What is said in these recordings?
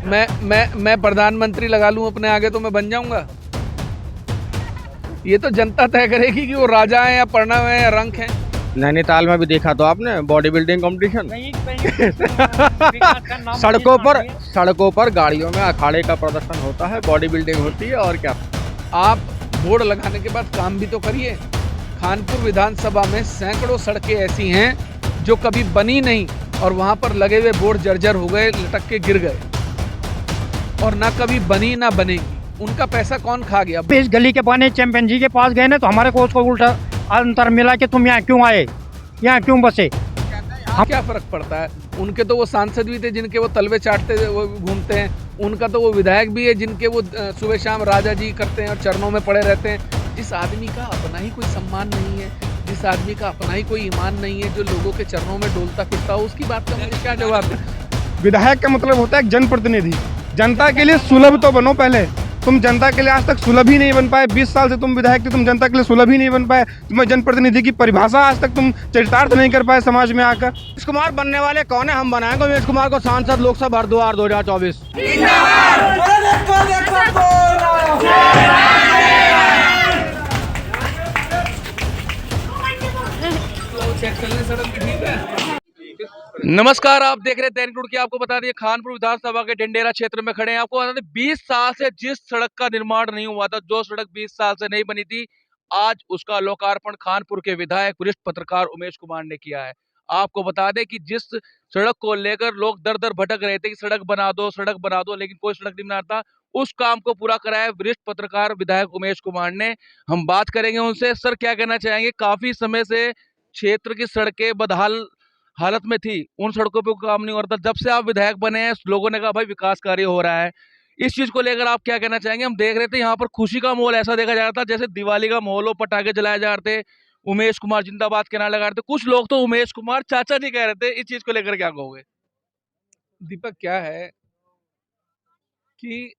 मैं प्रधानमंत्री लगा लूं अपने आगे तो मैं बन जाऊंगा। ये तो जनता तय करेगी कि वो राजा हैं या प्रणव हैं या रंक हैं। नैनीताल में भी देखा तो आपने बॉडी बिल्डिंग कंपटीशन। सड़कों पर गाड़ियों में अखाड़े का प्रदर्शन होता है, बॉडी बिल्डिंग होती है और क्या। आप बोर्ड लगाने के बाद काम भी तो करिए। खानपुर विधानसभा में सैकड़ों सड़कें ऐसी हैं जो कभी बनी नहीं और वहां पर लगे हुए बोर्ड जर्जर हो गए, लटक के गिर गए, और ना कभी बनी ना बनेगी। उनका पैसा कौन खा गया? इस गली के पानी चैंपियन जी के पास गए ना तो हमारे को उसको उल्टा अंतर मिला कि तुम यहाँ क्यों आए, यहाँ क्यों बसे। क्या फर्क पड़ता है? उनके तो वो सांसद भी थे जिनके वो तलवे चाटते वो घूमते हैं, उनका तो वो विधायक भी है जिनके वो सुबह शाम राजा जी करते हैं और चरणों में पड़े रहते हैं। जिस आदमी का अपना ही कोई सम्मान नहीं है, जिस आदमी का अपना ही कोई ईमान नहीं है, जो लोगों के चरणों में डोलता फिरता हो, उसकी बात का मुझे क्या जवाब है? विधायक का मतलब होता है एक जनप्रतिनिधि। जनता के लिए सुलभ तो बनो पहले। तुम जनता के लिए आज तक सुलभ ही नहीं बन पाए। 20 साल से तुम विधायक थे, तुम जनता के लिए सुलभ ही नहीं बन पाए। तुम्हें जनप्रतिनिधि की परिभाषा आज तक तुम चरितार्थ नहीं कर पाए समाज में आकर। उमेश कुमार बनने वाले कौन है? हम बनाएंगे उमेश कुमार को सांसद लोकसभा हरिद्वार 2024। नमस्कार, आप देख रहे हैं दैनिक रुड़की। आपको बता दें खानपुर विधानसभा के डंडेरा क्षेत्र में खड़े हैं। आपको बता दें 20 साल से जिस सड़क का निर्माण नहीं हुआ था, जो सड़क 20 साल से नहीं बनी थी, आज उसका लोकार्पण खानपुर के विधायक वरिष्ठ पत्रकार उमेश कुमार ने किया है। आपको बता दें कि जिस सड़क को लेकर लोग दर दर भटक रहे थे कि सड़क बना दो, सड़क बना दो, लेकिन कोई सड़क नहीं बनाता, उस काम को पूरा कराया वरिष्ठ पत्रकार विधायक उमेश कुमार ने। हम बात करेंगे उनसे। सर, क्या कहना चाहेंगे? काफी समय से क्षेत्र की सड़कें बदहाल हालत में थी, उन सड़कों पे काम नहीं हो रहा था। जब से आप विधायक बने हैं, लोगों ने कहा भाई विकास कार्य हो रहा है। इस चीज को लेकर आप क्या कहना चाहेंगे? हम देख रहे थे यहाँ पर खुशी का माहौल ऐसा देखा जा रहा था जैसे दिवाली का माहौल हो, पटाखे जलाए जा रहे थे, उमेश कुमार जिंदाबाद के नारे लगा रहे थे। कुछ लोग तो उमेश कुमार चाचा जी कह रहे थे। इस चीज को लेकर क्या कहोगे? दीपक, क्या है कि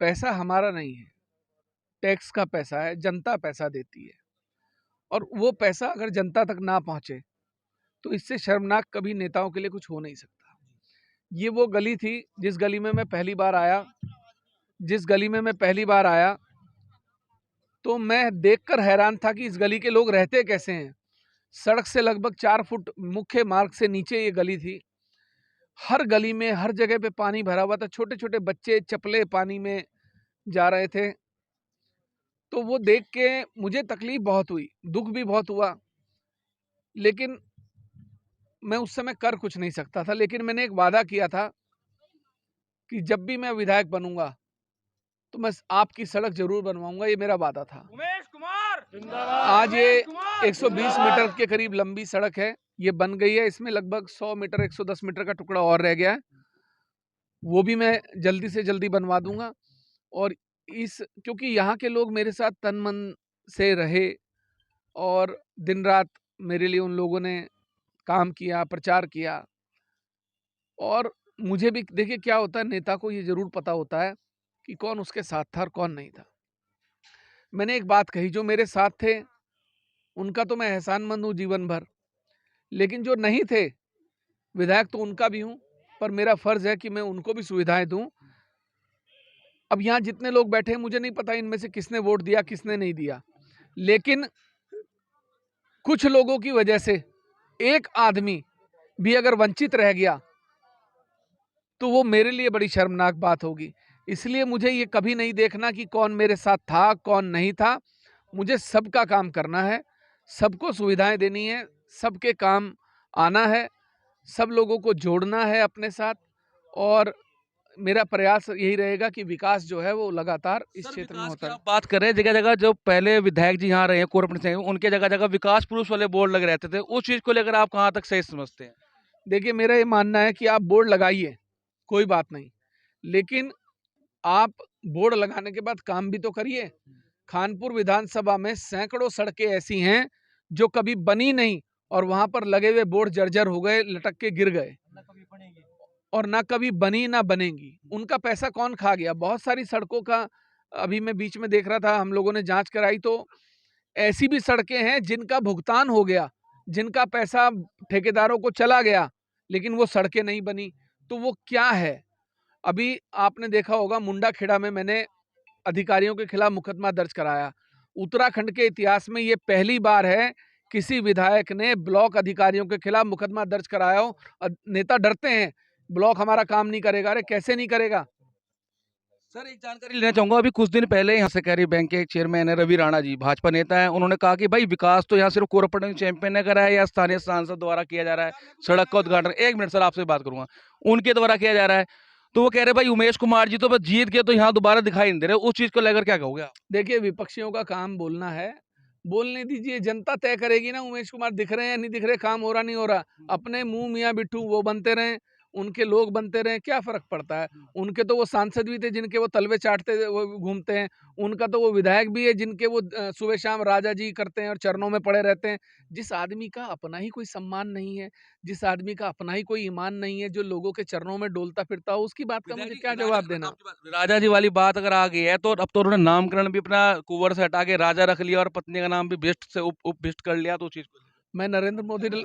पैसा हमारा नहीं है, टैक्स का पैसा है, जनता पैसा देती है, और वो पैसा अगर जनता तक ना पहुंचे तो इससे शर्मनाक कभी नेताओं के लिए कुछ हो नहीं सकता। ये वो गली थी जिस गली में मैं पहली बार आया तो मैं देखकर हैरान था कि इस गली के लोग रहते कैसे हैं। सड़क से लगभग 4 फुट मुख्य मार्ग से नीचे ये गली थी। हर गली में हर जगह पे पानी भरा हुआ था, छोटे छोटे बच्चे चप्पलें पानी में जा रहे थे। तो वो देख के मुझे तकलीफ बहुत हुई, दुख भी बहुत हुआ, लेकिन मैं उस समय कर कुछ नहीं सकता था। लेकिन मैंने एक वादा किया था कि जब भी मैं विधायक बनूंगा तो मैं आपकी सड़क जरूर बनवाऊंगा। ये मेरा वादा था। उमेश कुमार आज ये 120 मीटर के करीब लंबी सड़क है, ये बन गई है। इसमें लगभग 100 मीटर 110 मीटर का टुकड़ा और रह गया है, वो भी मैं जल्दी से जल्दी बनवा दूंगा। और क्योंकि यहाँ के लोग मेरे साथ तन मन से रहे और दिन रात मेरे लिए उन लोगों ने काम किया, प्रचार किया। और मुझे भी देखिए क्या होता है, नेता को ये जरूर पता होता है कि कौन उसके साथ था और कौन नहीं था। मैंने एक बात कही, जो मेरे साथ थे उनका तो मैं एहसानमंद हूँ जीवन भर, लेकिन जो नहीं थे, विधायक तो उनका भी हूँ, पर मेरा फर्ज है कि मैं उनको भी सुविधाएं दूं। अब यहाँ जितने लोग बैठे हैं, मुझे नहीं पता इनमें से किसने वोट दिया किसने नहीं दिया, लेकिन कुछ लोगों की वजह से एक आदमी भी अगर वंचित रह गया तो वो मेरे लिए बड़ी शर्मनाक बात होगी। इसलिए मुझे ये कभी नहीं देखना कि कौन मेरे साथ था कौन नहीं था। मुझे सबका काम करना है, सबको सुविधाएं देनी है, सबके काम आना है, सब लोगों को जोड़ना है अपने साथ। और मेरा प्रयास यही रहेगा कि विकास जो है वो लगातार इस क्षेत्र में होता है। बात करें जगह जगह जो पहले विधायक जी यहाँ रहे हैं कोरपन से, उनके जगह जगह विकास पुरुष वाले बोर्ड लगे रहते थे, उस चीज को लेकर आप कहाँ तक सही समझते हैं? देखिए, मेरा ये मानना है कि आप बोर्ड लगाइए, कोई बात नहीं, लेकिन आप बोर्ड लगाने के बाद काम भी तो करिए। खानपुर विधानसभा में सैकड़ों सड़कें ऐसी हैं जो कभी बनी नहीं और वहां पर लगे हुए बोर्ड जर्जर हो गए, लटक के गिर गए, और ना कभी बनी ना बनेगी। उनका पैसा कौन खा गया? बहुत सारी सड़कों का अभी मैं बीच में देख रहा था, हम लोगों ने जांच कराई तो ऐसी भी सड़कें हैं जिनका भुगतान हो गया, जिनका पैसा ठेकेदारों को चला गया, लेकिन वो सड़कें नहीं बनी। तो वो क्या है? अभी आपने देखा होगा मुंडाखेड़ा में मैंने अधिकारियों के खिलाफ मुकदमा दर्ज कराया। उत्तराखंड के इतिहास में ये पहली बार है किसी विधायक ने ब्लॉक अधिकारियों के खिलाफ मुकदमा दर्ज कराया हो। नेता डरते हैं ब्लॉक हमारा काम नहीं करेगा। अरे कैसे नहीं करेगा? सर एक जानकारी लेना चाहूंगा। अभी कुछ दिन पहले यहाँ सहकारी बैंक के चेयरमैन है रवि राणा जी, भाजपा नेता है, उन्होंने कहा कि भाई विकास तो यहाँ सिर्फ कॉर्पोरेशन चैंपियन ने करा है या स्थानीय सांसद द्वारा किया जा रहा है। सड़क का उद्घाटन, एक मिनट सर आपसे बात करूंगा, उनके द्वारा किया जा रहा है। तो वो कह रहे भाई उमेश कुमार जी तो बस जीत के तो यहाँ दोबारा दिखाई नहीं दे रहे, उस चीज को लेकर क्या कहोगे आप? देखिए, विपक्षियों का काम बोलना है, बोलने दीजिए, जनता तय करेगी ना उमेश कुमार दिख रहे हैं या नहीं दिख रहे, काम हो रहा नहीं हो रहा। अपने मुंह मियाँ बिट्ठू वो बनते रहे, उनके लोग बनते रहे, क्या फर्क पड़ता है? उनके तो वो सांसद भी थे जिनके वो तलवे चाटते वो घूमते हैं, उनका तो वो विधायक भी है जिनके वो सुबह शाम राजा जी करते हैं और चरणों में पड़े रहते हैं। जिस आदमी का अपना ही कोई सम्मान नहीं है, जिस आदमी का अपना ही कोई ईमान नहीं है, जो लोगों के चरणों में डोलता फिरता हो, उसकी बात का मुझे क्या जवाब देना? राजा जी वाली बात अगर आ गई है तो अब तो उन्होंने नामकरण भी अपना कुंवर से हटा के राजा रख लिया और पत्नी का नाम भी बिष्ट से उपबिष्ट कर लिया। तो उस चीज को मैं नरेंद्र मोदी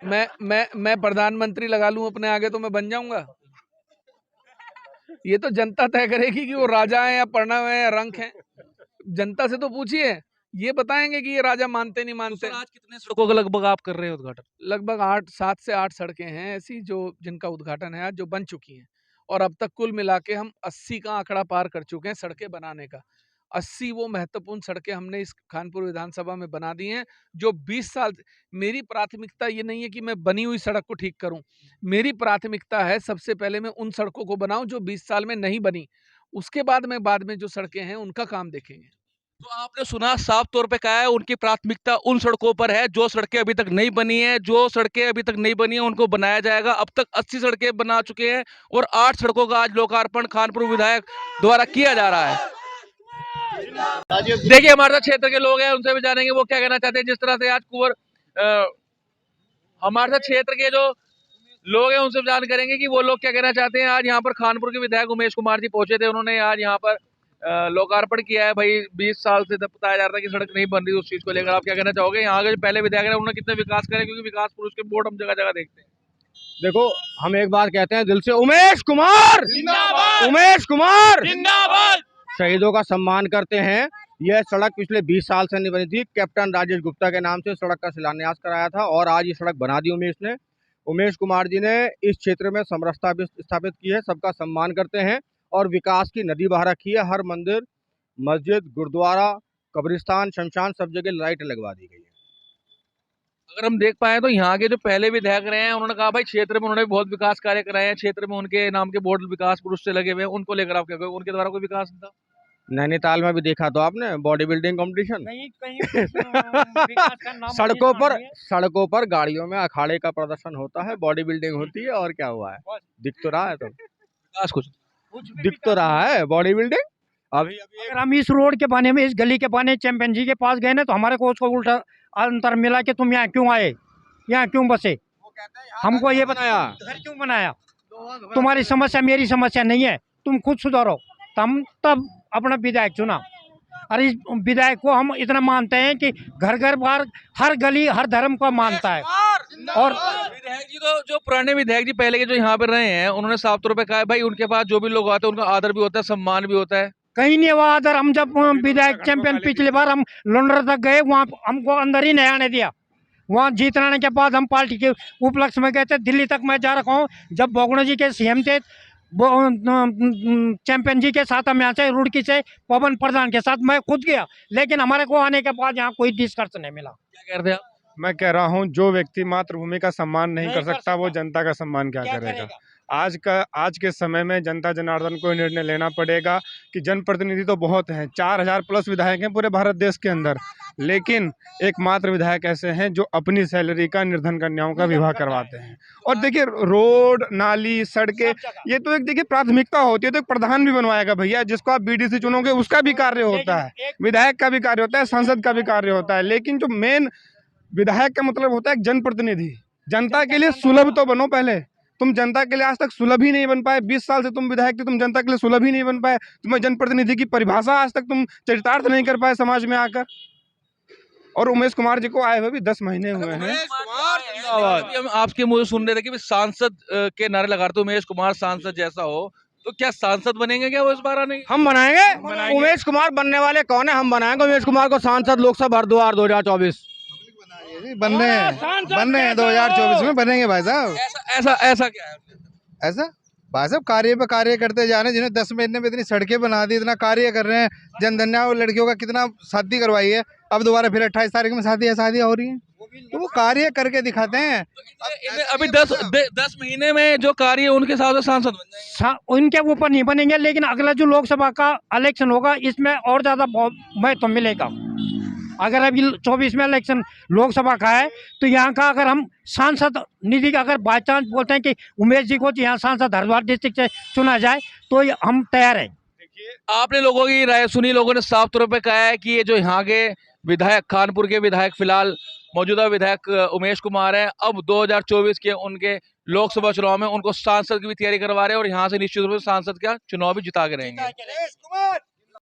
मैं प्रधानमंत्री लगा लूं अपने आगे तो मैं बन जाऊंगा? ये तो जनता तय करेगी कि वो राजा है या प्रणव है या रंक है। जनता से तो पूछिए, ये बताएंगे कि ये राजा मानते नहीं मानते। आज कितने सड़कों का लगभग आप कर रहे हैं उद्घाटन? लगभग 7 से 8 सड़कें हैं ऐसी जो जिनका उद्घाटन है आज, जो बन चुकी हैं। और अब तक कुल मिला के हम 80 का आंकड़ा पार कर चुके हैं सड़कें बनाने का। 80 वो महत्वपूर्ण सड़कें हमने इस खानपुर विधानसभा में बना दी हैं, जो 20 साल। मेरी प्राथमिकता ये नहीं है कि मैं बनी हुई सड़क को ठीक करूं, मेरी प्राथमिकता है सबसे पहले मैं उन सड़कों को बनाऊं जो 20 साल में नहीं बनी। उसके बाद में जो सड़कें हैं उनका काम देखेंगे। तो आपने सुना, साफ तौर पे कहा है उनकी प्राथमिकता उन सड़कों पर है जो सड़कें अभी तक नहीं बनी है। जो सड़कें अभी तक नहीं बनी है उनको बनाया जाएगा। अब तक 80 सड़कें बना चुके हैं और 8 सड़कों का आज लोकार्पण खानपुर विधायक द्वारा किया जा रहा है। देखिए हमारे साथ क्षेत्र के लोग हैं, उनसे भी जानेंगे वो क्या कहना चाहते हैं। जिस तरह से आज कुंवर हमारे साथ क्षेत्र के जो लोग हैं उनसे जान करेंगे कि वो लोग क्या कहना चाहते हैं। आज यहाँ पर खानपुर के विधायक उमेश कुमार जी पहुंचे थे, उन्होंने आज यहाँ पर लोकार्पण किया है। भाई 20 साल से बताया जा रहा था कि सड़क नहीं बन रही, उस चीज को लेकर आप क्या कहना चाहोगे? यहाँ के जो पहले विधायक है उन्होंने कितने विकास करे, क्योंकि विकास पुरुष के बोर्ड हम जगह जगह देखते हैं। देखो, हम एक बार कहते हैं दिल से, उमेश कुमार जिंदाबाद, उमेश कुमार जिंदाबाद। शहीदों का सम्मान करते हैं। यह सड़क पिछले 20 साल से नहीं बनी थी। कैप्टन राजेश गुप्ता के नाम से सड़क का शिलान्यास कराया था और आज ये सड़क बना दी उमेश ने। उमेश कुमार जी ने इस क्षेत्र में समरसता भी स्थापित की है, सबका सम्मान करते हैं और विकास की नदी बहा रखी है। हर मंदिर, मस्जिद, गुरुद्वारा, कब्रिस्तान, शमशान, सब जगह लाइट लगवा दी गई है। अगर हम देख पाए तो यहाँ के जो पहले विधायक रहे हैं उन्होंने कहा भाई क्षेत्र में उन्होंने बहुत विकास कार्य कराए हैं, क्षेत्र में उनके नाम के बोर्ड विकास पुरुष से लगे हुए हैं, उनको लेकर आप क्या कहोगे? उनके द्वारा कोई विकास नहीं था? नैनीताल में भी देखा तो आपने बॉडी बिल्डिंग कॉम्पिटिशन, सड़कों पर गाड़ियों में अखाड़े का प्रदर्शन होता है, बॉडी बिल्डिंग होती है, और क्या हुआ है? दिख तो रहा है, तो विकास कुछ दिख तो रहा है बॉडी बिल्डिंग। अभी अगर हम इस रोड के बाने में, इस गली के बाने चैंपियन जी के पास गए ना, तो हमारे को उसको उल्टा अंतर मिला कि तुम यहाँ क्यों आए, यहाँ क्यों बसे, हमको ये बताया घर क्यों बनाया, तुम्हारी समस्या मेरी समस्या नहीं है, तुम खुद सुधारो। हम तब अपना विधायक चुना। और इस विधायक को हम इतना मानते हैं कि घर घर बार हर गली हर धर्म को मानता है। और विधायक जी तो जो पुराने विधायक जी पहले के जो यहाँ पे रहे हैं उन्होंने साफ तौर पे कहा है भाई उनके पास जो भी लोग आते हैं उनका आदर भी होता है, सम्मान भी होता है। कहीं नहीं हुआ आदर। हम जब विधायक चैंपियन पिछली बार हम लोंडर तक गए, वहाँ हमको अंदर ही नहीं आने दिया। वहाँ जीतने के बाद हम पार्टी के उपलक्ष्य में गए थे। दिल्ली तक मैं जा रखा हूँ, जब बोगनो जी के सीएम थे, चैंपियन जी के साथ हम यहाँ से रुड़की से पवन प्रधान के साथ मैं खुद गया, लेकिन हमारे को आने के बाद यहाँ कोई डिस्कस नहीं मिला। क्या कहते हैं आप? मैं कह रहा हूँ, जो व्यक्ति मातृभूमि का सम्मान नहीं कर सकता वो जनता का सम्मान क्या करेगा? आज के समय में जनता जनार्दन को निर्णय लेना पड़ेगा कि जनप्रतिनिधि तो बहुत हैं, 4000 प्लस विधायक हैं पूरे भारत देश के अंदर, लेकिन एकमात्र विधायक ऐसे हैं जो अपनी सैलरी का निर्धन कन्याओं का विवाह करवाते हैं। और देखिए, रोड, नाली, सड़कें, ये तो एक देखिए प्राथमिकता होती है। तो एक प्रधान भी बनवाएगा भैया, जिसको आप बीडीसी चुनोगे उसका भी कार्य होता है, विधायक का भी कार्य होता है, सांसद का भी कार्य होता है, लेकिन जो मेन विधायक का मतलब होता है एक जनप्रतिनिधि। जनता के लिए सुलभ तो बनो पहले। तुम जनता के लिए आज तक सुलभ ही नहीं बन पाए। 20 साल से तुम विधायक थे, तुम जनता के लिए सुलभ ही नहीं बन पाए। तुम्हें जनप्रतिनिधि की परिभाषा आज तक तुम चरितार्थ नहीं कर पाए समाज में आकर। और उमेश कुमार जी को आए हुए भी 10 महीने हुए हैं। अभी हम आपके मुंह से सुन रहे थे कि भी सांसद के नारे लगा रहे थे, उमेश कुमार सांसद जैसा हो, तो क्या सांसद बनेंगे क्या वो इस बार आने? हम बनाएंगे। उमेश कुमार बनने वाले कौन है? हम बनाएंगे उमेश कुमार को सांसद लोकसभा हरिद्वार 2024। बन रहे हैं 2024 में बनेंगे भाई साहब। ऐसा क्या है? ऐसा भाई साहब कार्य पे कार्य करते जा रहे हैं, जिन्हें 10 महीने में इतनी सड़कें बना दी, इतना कार्य कर रहे हैं, जनधन्या और लड़कियों का कितना शादी करवाई है, अब दोबारा फिर 28 तारीख में शादियां हो रही हैं, तो वो कार्य करके दिखाते हैं। अभी 10 महीने में जो कार्य है उनके हिसाब से सांसद बन जाएंगे। उनके ऊपर नहीं बनेंगे, लेकिन अगला जो लोकसभा का इलेक्शन होगा इसमें और ज्यादा महत्व मिलेगा। अगर अभी 24 में इलेक्शन लोकसभा का है तो यहाँ का अगर हम सांसद निधि का अगर बाई चांस बोलते हैं कि उमेश जी को यहाँ सांसद हरिद्वार डिस्ट्रिक्ट से चुना जाए तो हम तैयार हैं। आपने लोगों की राय सुनी, लोगों ने साफ तौर पे कहा है कि ये जो यहाँ के विधायक, कानपुर के विधायक, फिलहाल मौजूदा विधायक उमेश कुमार हैं, अब 2024 के उनके लोकसभा चुनाव में उनको सांसद की भी तैयारी करवा रहे हैं और यहाँ से निश्चित रूप से सांसद का चुनाव भी जिता के रहेंगे।